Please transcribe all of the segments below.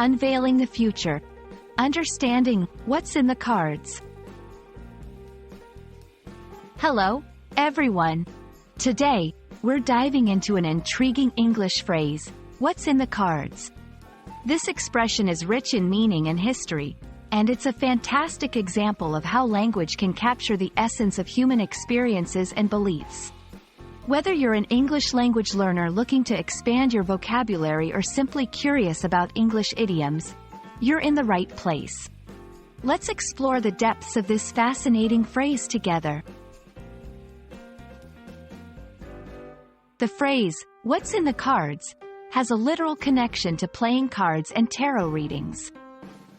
Unveiling the future. Understanding what's in the cards. Hello, everyone. Today, we're diving into an intriguing English phrase, what's in the cards. This expression is rich in meaning and history, and it's a fantastic example of how language can capture the essence of human experiences and beliefs. Whether you're an English language learner looking to expand your vocabulary or simply curious about English idioms, you're in the right place. Let's explore the depths of this fascinating phrase together. The phrase, what's in the cards, has a literal connection to playing cards and tarot readings.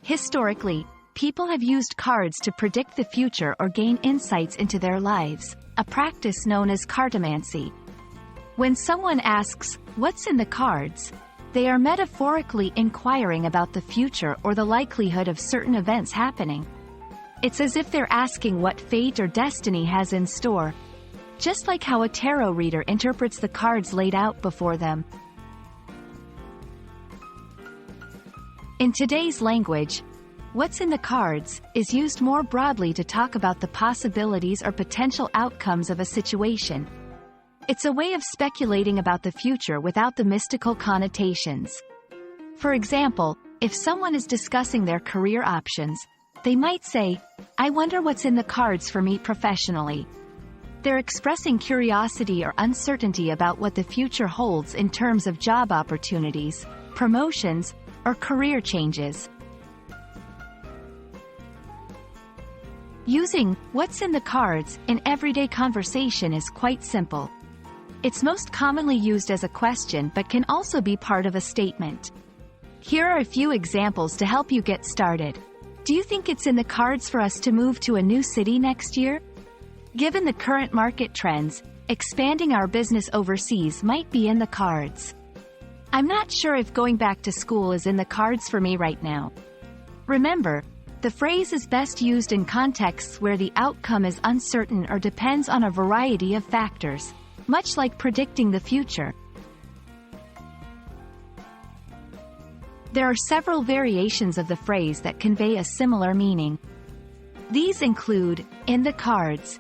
Historically, people have used cards to predict the future or gain insights into their lives, a practice known as cartomancy. When someone asks, what's in the cards, they are metaphorically inquiring about the future or the likelihood of certain events happening. It's as if they're asking what fate or destiny has in store, just like how a tarot reader interprets the cards laid out before them. In today's language, what's in the cards is used more broadly to talk about the possibilities or potential outcomes of a situation. It's a way of speculating about the future without the mystical connotations. For example, if someone is discussing their career options, they might say, I wonder what's in the cards for me professionally. They're expressing curiosity or uncertainty about what the future holds in terms of job opportunities, promotions, or career changes. Using what's in the cards in everyday conversation is quite simple. It's most commonly used as a question but can also be part of a statement. Here are a few examples to help you get started. Do you think it's in the cards for us to move to a new city next year? Given the current market trends, expanding our business overseas might be in the cards. I'm not sure if going back to school is in the cards for me right now. Remember, the phrase is best used in contexts where the outcome is uncertain or depends on a variety of factors, much like predicting the future. There are several variations of the phrase that convey a similar meaning. These include, in the cards,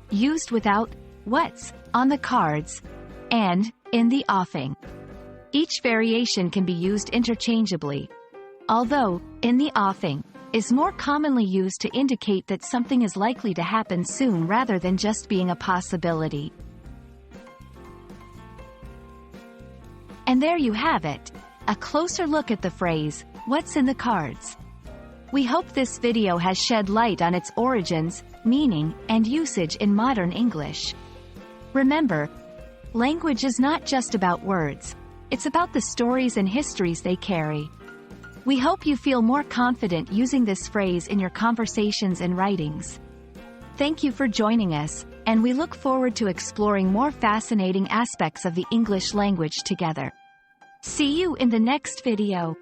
used without what's on the cards, and in the offing. Each variation can be used interchangeably, although in the offing is more commonly used to indicate that something is likely to happen soon rather than just being a possibility. And there you have it, a closer look at the phrase, what's in the cards. We hope this video has shed light on its origins, meaning, and usage in modern English. Remember, language is not just about words, it's about the stories and histories they carry. We hope you feel more confident using this phrase in your conversations and writings. Thank you for joining us, and we look forward to exploring more fascinating aspects of the English language together. See you in the next video.